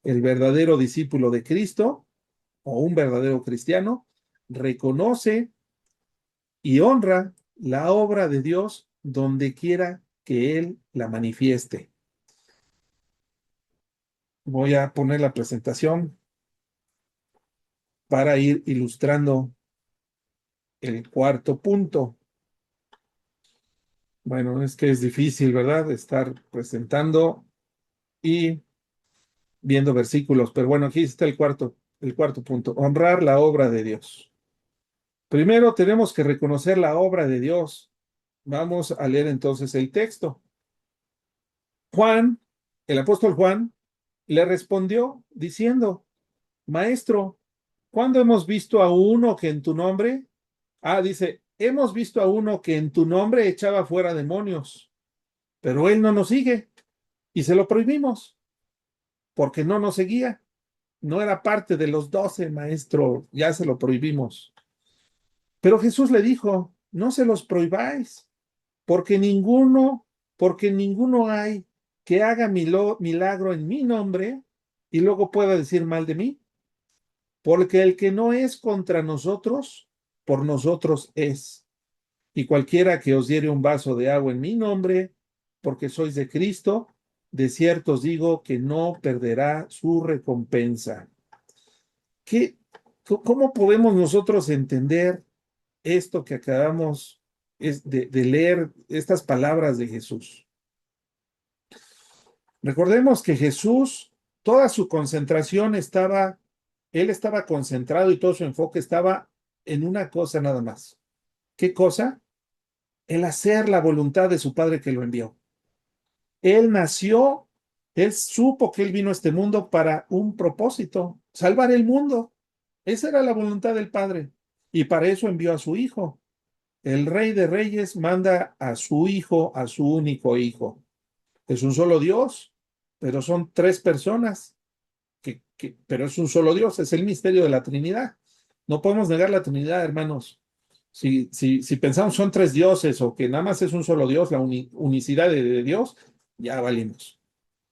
el verdadero discípulo de Cristo o un verdadero cristiano reconoce y honra la obra de Dios donde quiera que Él la manifieste. Voy a poner la presentación para ir ilustrando el cuarto punto. Bueno, es que es difícil, ¿verdad? Estar presentando y viendo versículos, pero bueno, aquí está el cuarto punto: honrar la obra de Dios. Primero tenemos que reconocer la obra de Dios. Vamos a leer entonces el texto. Juan, el apóstol Juan, le respondió diciendo: Maestro, ¿cuándo hemos visto a uno que en tu nombre? Dice, hemos visto a uno que en tu nombre echaba fuera demonios, pero él no nos sigue y se lo prohibimos porque no nos seguía. No era parte de los 12, maestro, ya se lo prohibimos. Pero Jesús le dijo: no se los prohibáis, porque ninguno hay que haga milagro en mi nombre y luego pueda decir mal de mí. Porque el que no es contra nosotros, por nosotros es. Y cualquiera que os diere un vaso de agua en mi nombre, porque sois de Cristo, de cierto os digo que no perderá su recompensa. ¿Qué, ¿Cómo podemos nosotros entender esto que acabamos de leer, estas palabras de Jesús? Recordemos que Jesús, toda su concentración él estaba concentrado y todo su enfoque estaba en una cosa nada más. ¿Qué cosa? El hacer la voluntad de su Padre que lo envió. Él nació, él supo que él vino a este mundo para un propósito: salvar el mundo. Esa era la voluntad del Padre. Y para eso envió a su Hijo. El Rey de Reyes manda a su Hijo, a su único Hijo. Es un solo Dios, pero son 3 personas, pero es un solo Dios, es el misterio de la Trinidad. No podemos negar la Trinidad, hermanos. Si pensamos son 3 dioses o que nada más es un solo Dios, la unicidad de Dios, ya valimos.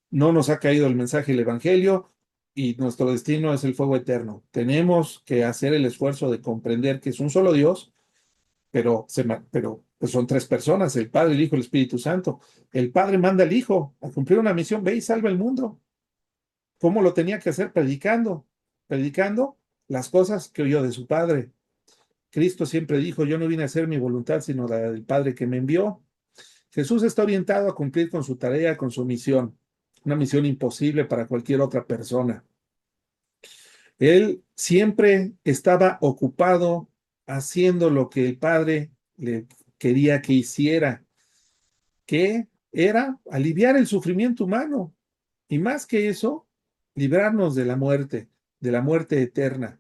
No nos ha caído el mensaje del Evangelio y nuestro destino es el fuego eterno. Tenemos que hacer el esfuerzo de comprender que es un solo Dios, pero pues son 3 personas: el Padre, el Hijo y el Espíritu Santo. El Padre manda al Hijo a cumplir una misión: ve y salva el mundo. ¿Cómo lo tenía que hacer? Predicando las cosas que oyó de su Padre. Cristo siempre dijo, yo no vine a hacer mi voluntad, sino la del Padre que me envió. Jesús está orientado a cumplir con su tarea, con su misión, una misión imposible para cualquier otra persona. Él siempre estaba ocupado haciendo lo que el Padre le quería que hiciera, que era aliviar el sufrimiento humano y más que eso, librarnos de la muerte eterna.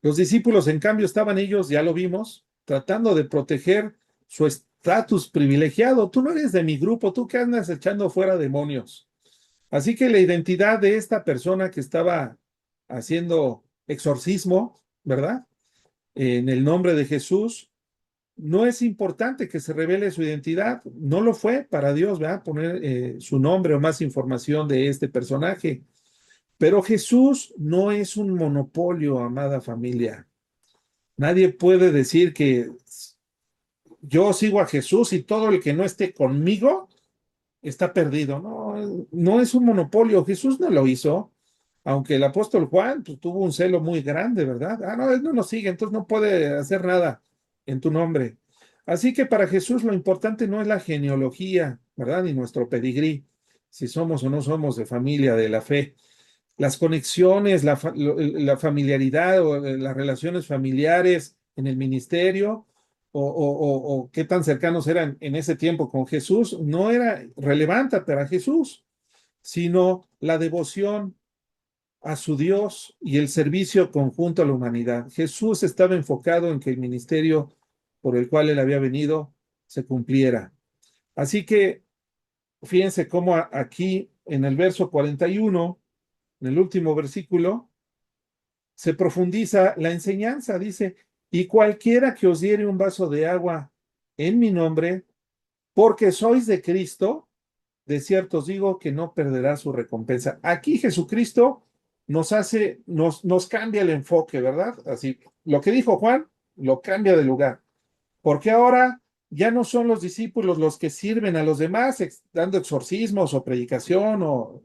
Los discípulos, en cambio, estaban ellos, ya lo vimos, tratando de proteger su estatus privilegiado. Tú no eres de mi grupo, tú que andas echando fuera demonios. Así que la identidad de esta persona que estaba haciendo exorcismo, ¿verdad? En el nombre de Jesús, no es importante que se revele su identidad. No lo fue para Dios, ¿verdad? Poner su nombre o más información de este personaje. Pero Jesús no es un monopolio, amada familia. Nadie puede decir que yo sigo a Jesús y todo el que no esté conmigo está perdido. No, no es un monopolio. Jesús no lo hizo, aunque el apóstol Juan pues, tuvo un celo muy grande, ¿verdad? Ah, no, él no nos sigue, entonces no puede hacer nada en tu nombre. Así que para Jesús lo importante no es la genealogía, ¿verdad? Ni nuestro pedigrí, si somos o no somos de familia de la fe. Las conexiones, la familiaridad o las relaciones familiares en el ministerio o qué tan cercanos eran en ese tiempo con Jesús, no era relevante para Jesús, sino la devoción a su Dios y el servicio conjunto a la humanidad. Jesús estaba enfocado en que el ministerio por el cual él había venido se cumpliera. Así que fíjense cómo aquí en el verso 41, en el último versículo, se profundiza la enseñanza. Dice, y cualquiera que os diere un vaso de agua en mi nombre, porque sois de Cristo, de cierto os digo que no perderá su recompensa. Aquí Jesucristo nos cambia el enfoque, ¿verdad? Así, lo que dijo Juan, lo cambia de lugar. Porque ahora ya no son los discípulos los que sirven a los demás, dando exorcismos o predicación o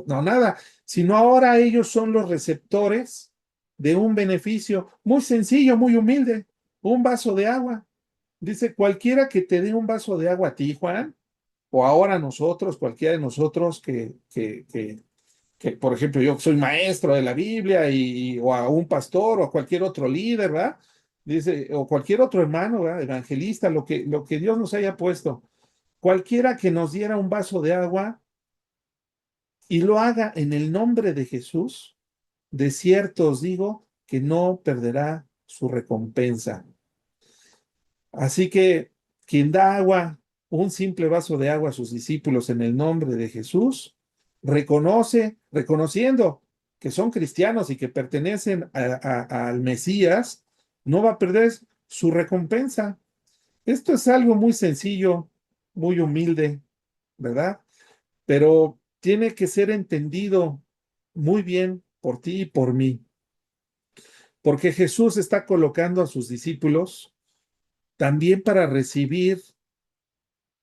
no nada, sino ahora ellos son los receptores de un beneficio muy sencillo, muy humilde, un vaso de agua. Dice, cualquiera que te dé un vaso de agua a ti, Juan, o ahora nosotros, cualquiera de nosotros que, por ejemplo, yo soy maestro de la Biblia o a un pastor o a cualquier otro líder, ¿verdad? Dice, o cualquier otro hermano, ¿verdad? Evangelista, lo que Dios nos haya puesto. Cualquiera que nos diera un vaso de agua y lo haga en el nombre de Jesús, de cierto os digo que no perderá su recompensa. Así que quien da agua, un simple vaso de agua a sus discípulos en el nombre de Jesús, reconociendo que son cristianos y que pertenecen al Mesías, no va a perder su recompensa. Esto es algo muy sencillo, muy humilde, ¿verdad? Pero tiene que ser entendido muy bien por ti y por mí, porque Jesús está colocando a sus discípulos también para recibir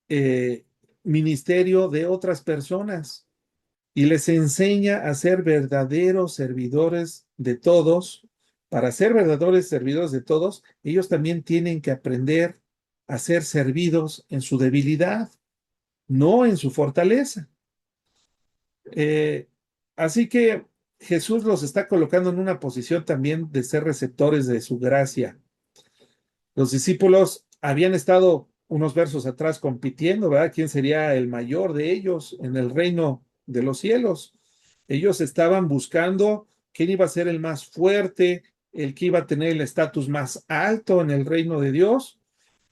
eh, ministerio de otras personas y les enseña a ser verdaderos servidores de todos. Para ser verdaderos servidores de todos, ellos también tienen que aprender a ser servidos en su debilidad, no en su fortaleza. Eh, Así que Jesús los está colocando en una posición también de ser receptores de su gracia. Los discípulos habían estado unos versos atrás compitiendo, ¿verdad? ¿Quién sería el mayor de ellos en el reino de los cielos? Ellos estaban buscando quién iba a ser el más fuerte, el que iba a tener el estatus más alto en el reino de Dios,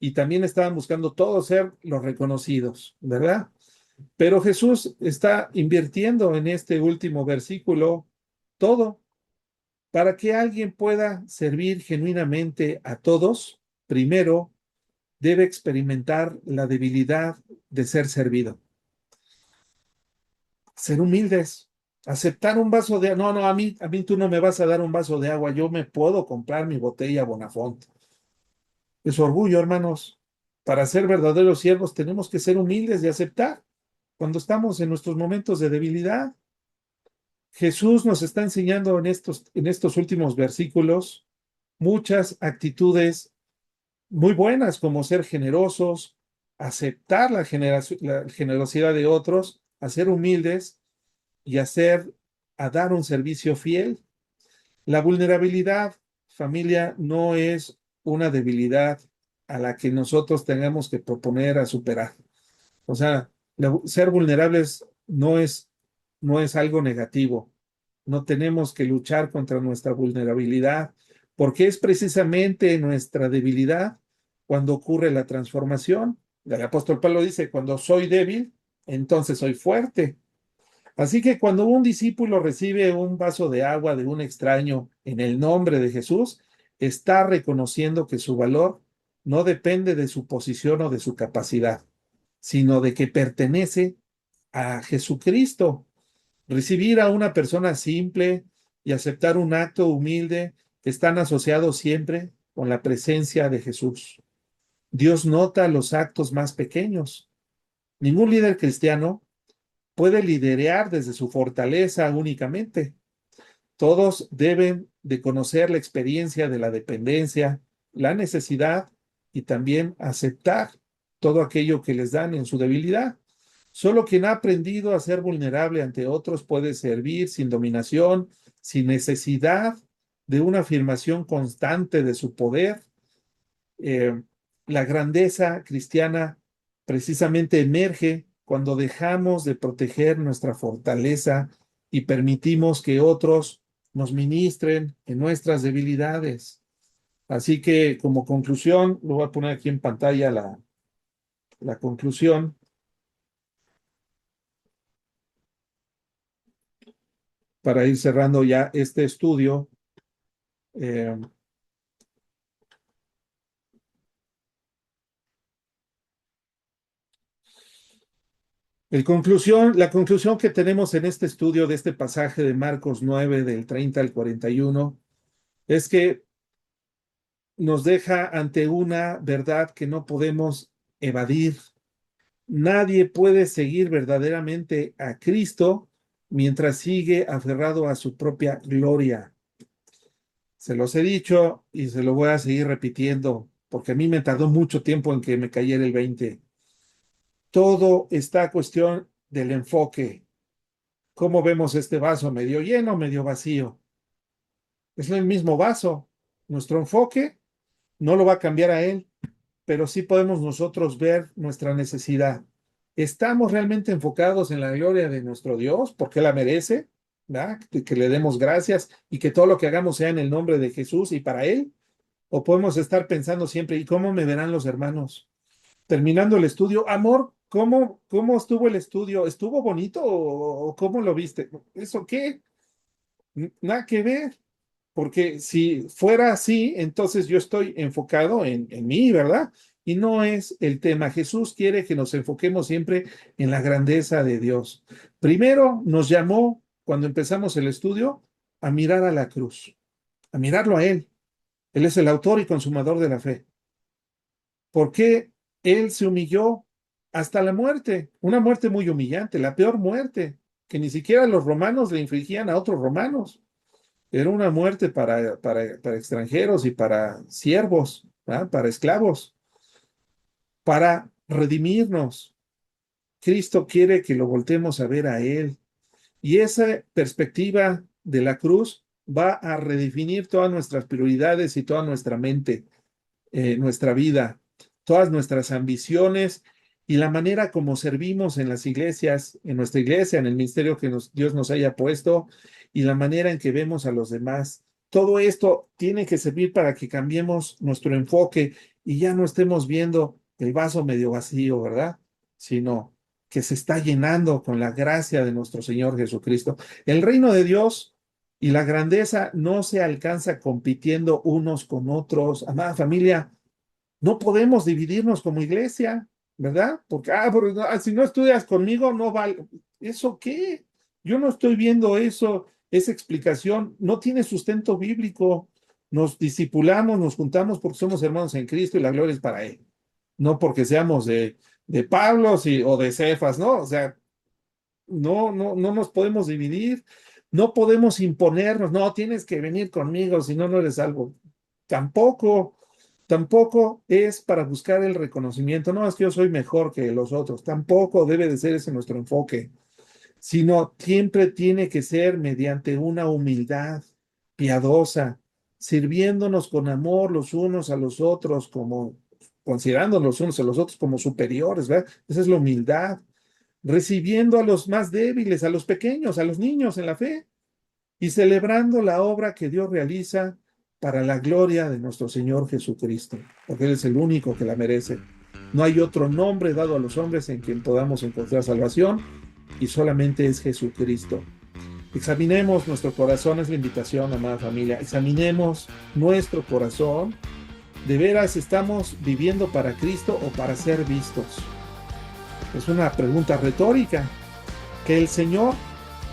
y también estaban buscando todos ser los reconocidos, ¿verdad? Pero Jesús está invirtiendo en este último versículo todo para que alguien pueda servir genuinamente a todos. Primero, debe experimentar la debilidad de ser servido. Ser humildes, aceptar un vaso de agua. No, no, a mí tú no me vas a dar un vaso de agua, yo me puedo comprar mi botella Bonafont. Es orgullo, hermanos. Para ser verdaderos siervos tenemos que ser humildes y aceptar cuando estamos en nuestros momentos de debilidad. Jesús nos está enseñando en estos últimos versículos muchas actitudes muy buenas, como ser generosos, aceptar la generosidad de otros, a ser humildes y a dar un servicio fiel. La vulnerabilidad, familia, no es una debilidad a la que nosotros tengamos que proponer a superar. O sea, ser vulnerables no es algo negativo. No tenemos que luchar contra nuestra vulnerabilidad, porque es precisamente nuestra debilidad cuando ocurre la transformación. El apóstol Pablo dice, cuando soy débil, entonces soy fuerte. Así que cuando un discípulo recibe un vaso de agua de un extraño en el nombre de Jesús, está reconociendo que su valor no depende de su posición o de su capacidad, sino de que pertenece a Jesucristo. Recibir a una persona simple y aceptar un acto humilde están asociados siempre con la presencia de Jesús. Dios nota los actos más pequeños. Ningún líder cristiano puede liderar desde su fortaleza únicamente. Todos deben de conocer la experiencia de la dependencia, la necesidad y también aceptar todo aquello que les dan en su debilidad. Solo quien ha aprendido a ser vulnerable ante otros puede servir sin dominación, sin necesidad de una afirmación constante de su poder. Eh, la grandeza cristiana precisamente emerge cuando dejamos de proteger nuestra fortaleza y permitimos que otros nos ministren en nuestras debilidades. Así que como conclusión, lo voy a poner aquí en pantalla la conclusión para ir cerrando ya este estudio. Eh, la conclusión que tenemos en este estudio de este pasaje de Marcos 9, del 30 al 41, es que nos deja ante una verdad que no podemos evadir. Nadie puede seguir verdaderamente a Cristo mientras sigue aferrado a su propia gloria. Se los he dicho y se lo voy a seguir repitiendo porque a mí me tardó mucho tiempo en que me cayera el 20. Todo está a cuestión del enfoque. ¿Cómo vemos este vaso? ¿Medio lleno o medio vacío? Es el mismo vaso. Nuestro enfoque no lo va a cambiar a él, pero sí podemos nosotros ver nuestra necesidad. ¿Estamos realmente enfocados en la gloria de nuestro Dios porque la merece? ¿Verdad? Que le demos gracias y que todo lo que hagamos sea en el nombre de Jesús y para Él. ¿O podemos estar pensando siempre, ¿y cómo me verán los hermanos? Terminando el estudio, amor, cómo estuvo el estudio? ¿Estuvo bonito o cómo lo viste? ¿Eso qué? Nada que ver. Porque si fuera así, entonces yo estoy enfocado en mí, ¿verdad? Y no es el tema. Jesús quiere que nos enfoquemos siempre en la grandeza de Dios. Primero nos llamó, cuando empezamos el estudio, a mirar a la cruz, a mirarlo a Él. Él es el autor y consumador de la fe. ¿Por qué Él se humilló hasta la muerte? Una muerte muy humillante, la peor muerte, que ni siquiera los romanos le infligían a otros romanos. Era una muerte para extranjeros y para siervos, ¿verdad? Para esclavos, para redimirnos. Cristo quiere que lo voltemos a ver a Él. Y esa perspectiva de la cruz va a redefinir todas nuestras prioridades y toda nuestra mente, nuestra vida, todas nuestras ambiciones y la manera como servimos en las iglesias, en nuestra iglesia, en el ministerio que Dios nos haya puesto y la manera en que vemos a los demás. Todo esto tiene que servir para que cambiemos nuestro enfoque y ya no estemos viendo el vaso medio vacío, ¿verdad? Sino que se está llenando con la gracia de nuestro Señor Jesucristo. El reino de Dios y la grandeza no se alcanza compitiendo unos con otros. Amada familia, no podemos dividirnos como iglesia, ¿verdad? Porque, si no estudias conmigo, no vale. ¿Eso qué? Yo no estoy viendo eso, esa explicación. No tiene sustento bíblico. Nos discipulamos, nos juntamos porque somos hermanos en Cristo y la gloria es para Él. No porque seamos de Pablo o de Cefas, ¿no? O sea, no nos podemos dividir. No podemos imponernos. No, tienes que venir conmigo, si no, no eres salvo. tampoco es para buscar el reconocimiento. No, es que yo soy mejor que los otros. Tampoco debe de ser ese nuestro enfoque, sino siempre tiene que ser mediante una humildad piadosa, sirviéndonos con amor los unos a los otros, como considerándonos los unos a los otros como superiores, ¿verdad? Esa es la humildad, recibiendo a los más débiles, a los pequeños, a los niños en la fe y celebrando la obra que Dios realiza para la gloria de nuestro Señor Jesucristo, porque Él es el único que la merece. No hay otro nombre dado a los hombres en quien podamos encontrar salvación y solamente es Jesucristo. Examinemos nuestro corazón, es la invitación, amada familia. Examinemos nuestro corazón. ¿De veras estamos viviendo para Cristo o para ser vistos? Es una pregunta retórica. Que el Señor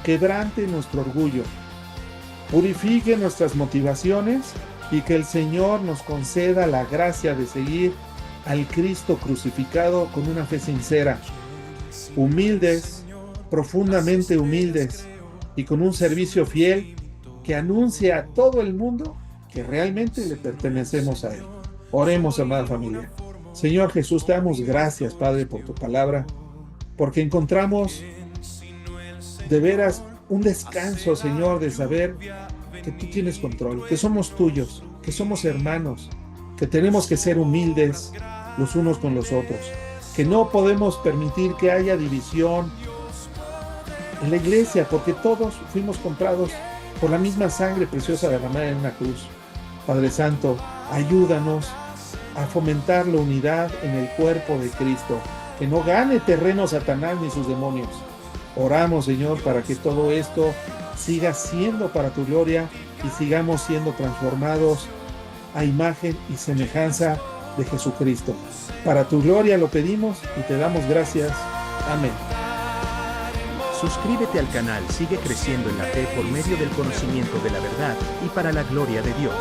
quebrante nuestro orgullo, purifique nuestras motivaciones y que el Señor nos conceda la gracia de seguir al Cristo crucificado con una fe sincera, humildes, profundamente humildes y con un servicio fiel que anuncie a todo el mundo que realmente le pertenecemos a Él. Oremos, amada familia. Señor Jesús, te damos gracias, Padre, por tu palabra, porque encontramos de veras un descanso, Señor, de saber que tú tienes control, que somos tuyos, que somos hermanos, que tenemos que ser humildes los unos con los otros, que no podemos permitir que haya división en la iglesia, porque todos fuimos comprados por la misma sangre preciosa derramada en una cruz. Padre Santo, ayúdanos a fomentar la unidad en el cuerpo de Cristo, que no gane terreno Satanás ni sus demonios. Oramos, Señor, para que todo esto siga siendo para tu gloria y sigamos siendo transformados a imagen y semejanza de Jesucristo. Para tu gloria lo pedimos y te damos gracias. Amén. Suscríbete al canal, sigue creciendo en la fe por medio del conocimiento de la verdad y para la gloria de Dios.